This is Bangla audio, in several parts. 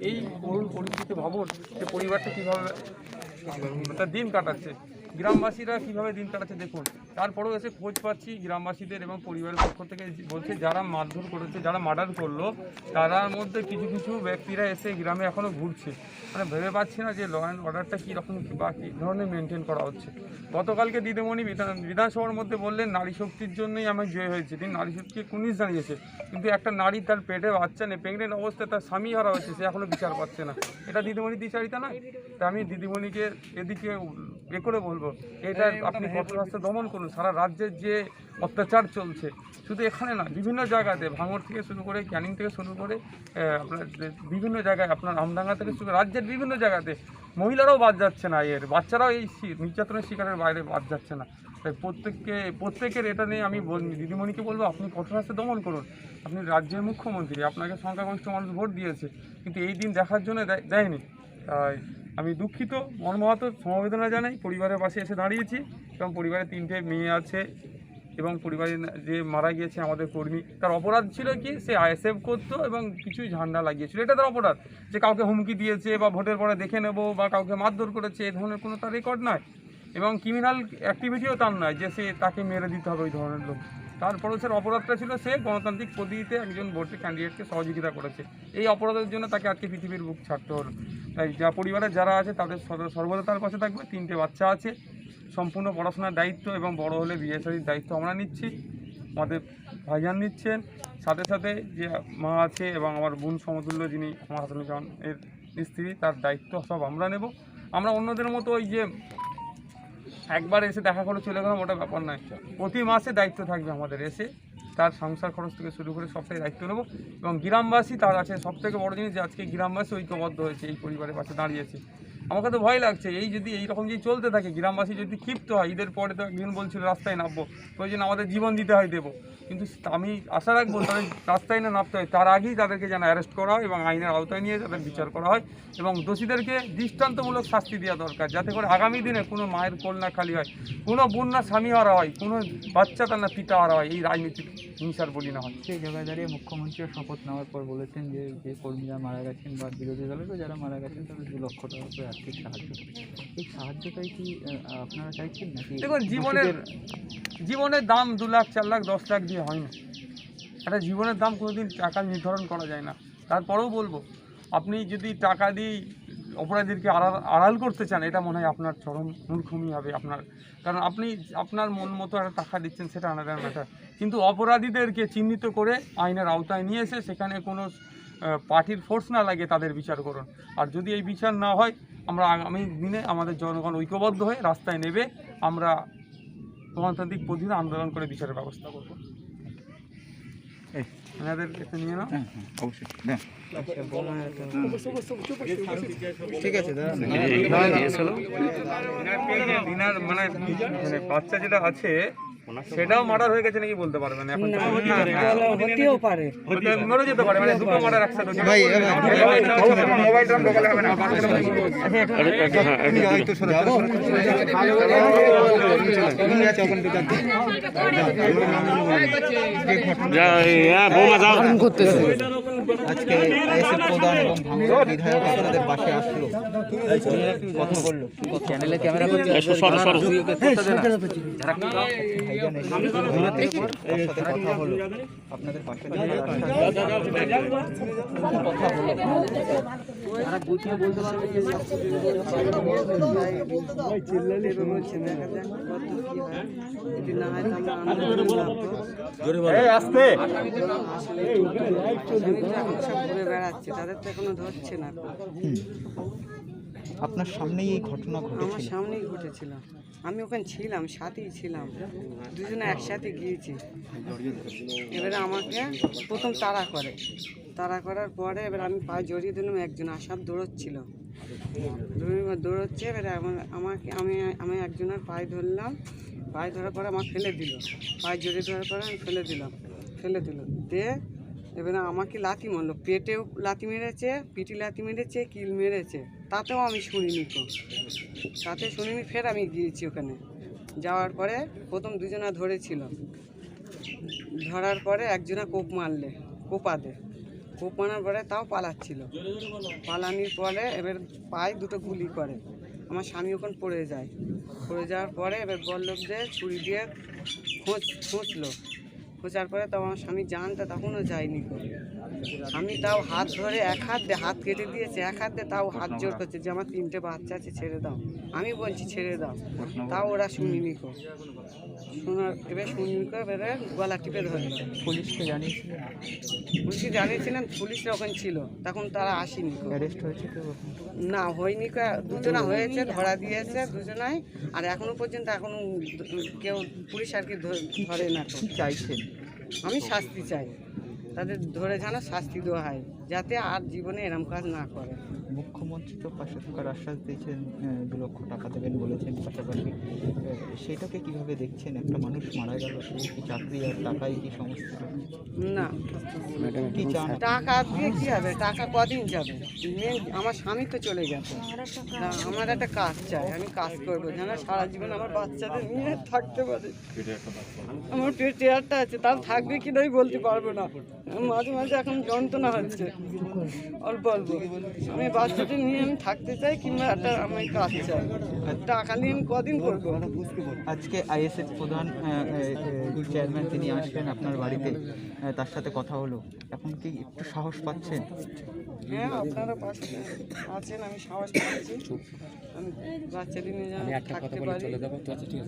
এই করুণ পরিস্থিতি ভাবুন যে পরিবারটা কীভাবে তার দিন কাটাচ্ছে, গ্রামবাসীরা কীভাবে দিন কাটাচ্ছে দেখুন। তারপরেও এসে খোঁজ পাচ্ছি গ্রামবাসীদের এবং পরিবারের পক্ষ থেকে বলছে যারা মারধর করেছে, যারা মার্ডার করলো, তার মধ্যে কিছু কিছু ব্যক্তিরা এসে গ্রামে এখনও ঘুরছে। মানে ভেবে পাচ্ছি না যে ল অ্যান্ড অর্ডারটা কীরকম বা কী ধরনের মেনটেন করা হচ্ছে। গতকালকে দিদিমণি বিধানসভার মধ্যে বললেন নারী শক্তির জন্যই আমি জয় হয়েছে, তিনি নারী শক্তিকে কুনিশ জানিয়েছে, কিন্তু একটা নারী তার পেটে বাচ্চা নেই, প্রেগনেন্ট অবস্থায় তার স্বামী হারা হয়েছে, সে এখনও বিচার পাচ্ছে না। এটা দিদিমণি দ্বিচারিতা নয়? তা আমি দিদিমণিকে এদিকে করে বলবো এটা আপনি কঠোর হাস্তে দমন করুন। সারা রাজ্যের যে অত্যাচার চলছে, শুধু এখানে না, বিভিন্ন জায়গাতে, ভাঙড় থেকে শুরু করে ক্যানিং থেকে শুরু করে আপনার বিভিন্ন জায়গায়, আপনার আমডাঙ্গা থেকে শুরু করে রাজ্যের বিভিন্ন জায়গাতে মহিলারাও বাদ যাচ্ছে না, এর বাচ্চারাও এই নির্যাতনের শিকারের বাইরে বাদ যাচ্ছে না। তাই প্রত্যেকের এটা নিয়ে আমি দিদিমণিকে বলবো আপনি কঠোর হাস্তে দমন করুন। আপনি রাজ্যের মুখ্যমন্ত্রী, আপনাকে সংখ্যাগরিষ্ঠ মানুষ ভোট দিয়েছে, কিন্তু এই দিন দেখার জন্য দেয়নি। তাই আমি দুঃখিত, মর্মাহত, সমবেদনা জানাই, পরিবারের পাশে এসে দাঁড়িয়েছি এবং পরিবারের 3টে মেয়ে আছে এবং পরিবারের যে মারা গিয়েছে আমাদের কর্মী, তার অপরাধ ছিল কি, সে আইএসএফ করতো এবং কিছুই ঝান্ডা লাগিয়েছিল, এটা তার অপরাধ। যে কাউকে হুমকি দিয়েছে বা ভোটের পরে দেখে নেব বা কাউকে মারধর করেছে, এই ধরনের কোনো তার রেকর্ড নয় এবং ক্রিমিনাল অ্যাক্টিভিটিও তার নয় যে সে তাকে মেরে দিতে হবে ওই ধরনের লোক। তারপরেও সে অপরাধটা ছিল সে গণতান্ত্রিক পদ্ধতিতে একজন ভোটের ক্যান্ডিডেটকে সহযোগিতা করেছে, এই অপরাধের জন্য তাকে আজকে পৃথিবীর বুক ছাড়তে হলো। তাই যা পরিবারের যারা আছে তাদের সর্বদা তার পাশে থাকবে। 3টে বাচ্চা আছে, সম্পূর্ণ পড়াশোনার দায়িত্ব এবং বড় হলে বিয়ে শাদীর দায়িত্ব আমরা নিচ্ছি, আমাদের ভাইজান নিচ্ছেন, সাথে সাথে যে মা আছে এবং আমার বোন সমতুল্য যিনি আমার হাসানুজ্জামানের স্ত্রী, তার দায়িত্ব সব আমরা নেব। আমরা অন্যদের মতো ওই যে একবার এসে দেখা করে চলে গেলাম ওটা ব্যাপার নয়, প্রতি মাসে দায়িত্ব থাকবে আমাদের, এসে তার সংসার খরচ থেকে শুরু করে সবটাই দায়িত্ব নেব। এবং গ্রামবাসী তার আছে সবথেকে বড় জিনিস যে আজকে গ্রামবাসী ঐক্যবদ্ধ হয়েছে, এই পরিবারের পাশে দাঁড়িয়েছে। আমাকে তো ভয় লাগছে, এই যদি এইরকম যদি চলতে থাকে, গ্রামবাসী যদি ক্ষিপ্ত হয়, ঈদের পরে তো একজন বলছিল রাস্তায় নামবো, ওই জন্য আমাদের জীবন দিতে হয় দেবো, কিন্তু আমি আশা রাখবো তাদের রাস্তায় না নামতে হয়, তার আগেই তাদেরকে যেন অ্যারেস্ট করা হয় এবং আইনের আওতায় নিয়ে তাদের বিচার করা হয় এবং দোষীদেরকে দৃষ্টান্তমূলক শাস্তি দেওয়া দরকার, যাতে করে আগামী দিনে কোনো মায়ের কোল না খালি হয়, কোনো বোন না স্বামী হারা হয়, কোনো বাচ্চা তার না পিতা হারা হয়, এই রাজনীতির হিংসার বলি না হয়। সেই জায়গায় দাঁড়িয়ে মুখ্যমন্ত্রীর শপথ নেওয়ার পর বলেছেন যে যে কর্মীরা মারা গেছেন বা বিরোধী দলেরও যারা মারা গেছেন তাদের 2 লক্ষ টাকা করে আর্থিক সাহায্য, এই সাহায্যটাই কি আপনারা চাইছেন নাকি? দেখুন, জীবনের দাম 2 লাখ 4 লাখ 10 লাখ দিয়ে হয় না, একটা জীবনের দাম কোনোদিন টাকা নির্ধারণ করা যায় না। তারপরেও বলবো, আপনি যদি টাকা দিয়ে অপরাধীদেরকে আড়াল করতে চান, এটা মনে হয় আপনার চরম মূর্খমি হবে আপনার, কারণ আপনি আপনার মন মতো একটা টাকা দিচ্ছেন, সেটা আনাদার ম্যাটার, কিন্তু অপরাধীদেরকে চিহ্নিত করে আইনের আওতায় নিয়ে এসে সেখানে কোনো পার্টির ফোর্স না লাগে তাদের বিচার করুন। আর যদি এই বিচার না হয়, আমরা আগামী দিনে আমাদের জনগণ ঐক্যবদ্ধ হয়ে রাস্তায় নেবে, আমরা গণতান্ত্রিক পদ্ধতিতে আন্দোলন করে বিচারের ব্যবস্থা করব। এনাদের একটু নিয়ে নাও। অবশ্যই ঠিক আছে মানে বাচ্চা যেটা আছে সেটাও মার্ডার হয়ে গেছে নাকি বলতে পারবেন এখন, হতেও পারে, মরে যেতে পারে, মানে দুটো মার্ডার একসাথে। আজকে আইএসএফ প্রধান এবং ভাঙড় বিধায়ক আপনাদের পাশে আসলো, কথা বললো, চ্যানেলে ক্যামেরা করছে, কথা হলো আপনাদের পাশে কথা হলো, তারা বুঝিয়ে বলতে পারবে যে ঘুরে বেড়াচ্ছে, তাদের তো এখনো ধরছে না। আপনার সামনেই এই ঘটনা ঘটেছে? আমার সামনেই ঘটেছিল, আমি ওখানে ছিলাম, সাথেই ছিলাম, দুজনে একসাথে গিয়েছি। এবারে আমাকে প্রথম তাড়া করার পরে এবার আমি পায়ে জড়িয়ে দিলাম, একজন আসার দৌড়চ্ছিল, দৌড়চ্ছে, এবারে আমি একজনের পায়ে ধরলাম, পায়ে ধরার পরে আমার ফেলে দিল, পায়ে জড়িয়ে ধরার পরে আমি ফেলে দিল দিয়ে এবারে আমাকে লাথি মারলো, পেটেও লাথি মেরেছে, পিঠি লাথি মেরেছে, কিল মেরেছে, তাতেও আমি শুনিনি, ফের আমি গিয়েছি ওখানে। যাওয়ার পরে প্রথম দুজনা ধরেছিল, ধরার পরে একজনা কোপ মারলে, কোপা দে, কোপ মারার পরে তাও পালাচ্ছিল, পালানির পরে এবার পায়ে দুটো গুলি করে, আমার স্বামী ওখানে পড়ে যায়, পড়ে যাওয়ার পরে এবার বললোক যে ছুরি দিয়ে খুঁজলো, খোঁজার পরে তাও আমার স্বামী জানতে তখনও যায়নি গো। আমি তাও হাত ধরে এক হাত দিয়ে হাত কেটে দিয়েছে, এক হাত দিয়ে তাও হাত জোর করছে যে আমার 3টে বাচ্চা আছে ছেড়ে দাও, আমি বলছি ছেড়ে দাও, তাও ওরা শুনিনি গো। শোনার এবার শুনিনি গো, এবারে গলা টিপে ধরলো। পুলিশকে জানিয়েছিলেন? পুলিশকে জানিয়েছিলেন, পুলিশরা ওখানে ছিল, তখন তারা আসেনি গো। অ্যারেস্ট হয়েছে কেউ? না হয়নি গো, দুজনা হয়েছে, ধরা দিয়েছে দুজনাই, আর এখনো পর্যন্ত এখনো কেউ পুলিশ আর কি ধরে না তো। কি চাইছেন? আমি শাস্তি চাই, তাদের ধরে যেন শাস্তি দেওয়া হয়, যাতে আর জীবনে এরম কাজ না করে। মুখ্যমন্ত্রী তো পাশে থাকার আশ্বাস দিয়েছেন, 2 লক্ষ টাকা দেবেন বলেছেন, পাশাপাশি সেটাকে কিভাবে দেখছেন? একটা মানুষ মারা গেল, সে কি চাকরি আর টাকাই কি সমস্ত? না, কি চান? টাকা দিয়ে কী হবে, টাকা কদিন যাবে, আমার স্বামী তো চলে গেছে, তা আমার একটা কাজ চাই, আমি কাজ করবো যেন সারা জীবন আমার বাচ্চাদের নিয়ে থাকতে পারি। আমার পেটে একটা আছে, তাও থাকবে কি নাই বলতে পারবো না, মাঝে মাঝে এখন যন্ত্রণা হচ্ছে অল্প অল্প, আমি বাচ্চাদের নিয়ে আমি থাকতে চাই, কিংবা একটা আমি কাজ চাই, টাকা নিয়ে আমি কদিন করবো। আজকে আইএসএফ প্রধান চেয়ারম্যান তিনি আসবেন আপনার বাড়িতে, তার সাথে কথা হলো, এখন কি একটু সাহস পাচ্ছেন? হ্যাঁ, আপনারা পাশে আছেন, আমি সাহস পাচ্ছি, আমি বাচ্চাদের নিয়ে যেন থাকতে পারি,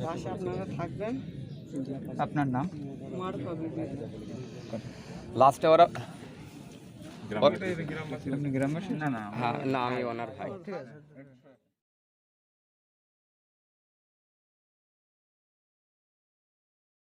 পাশে আপনারা থাকবেন। আপনার নাম? মারুফা বিবি। লাস্টে ওরা আপনি গ্রামবাসী? হ্যাঁ, না আমি ওনার ভাই। ঠিক আছে।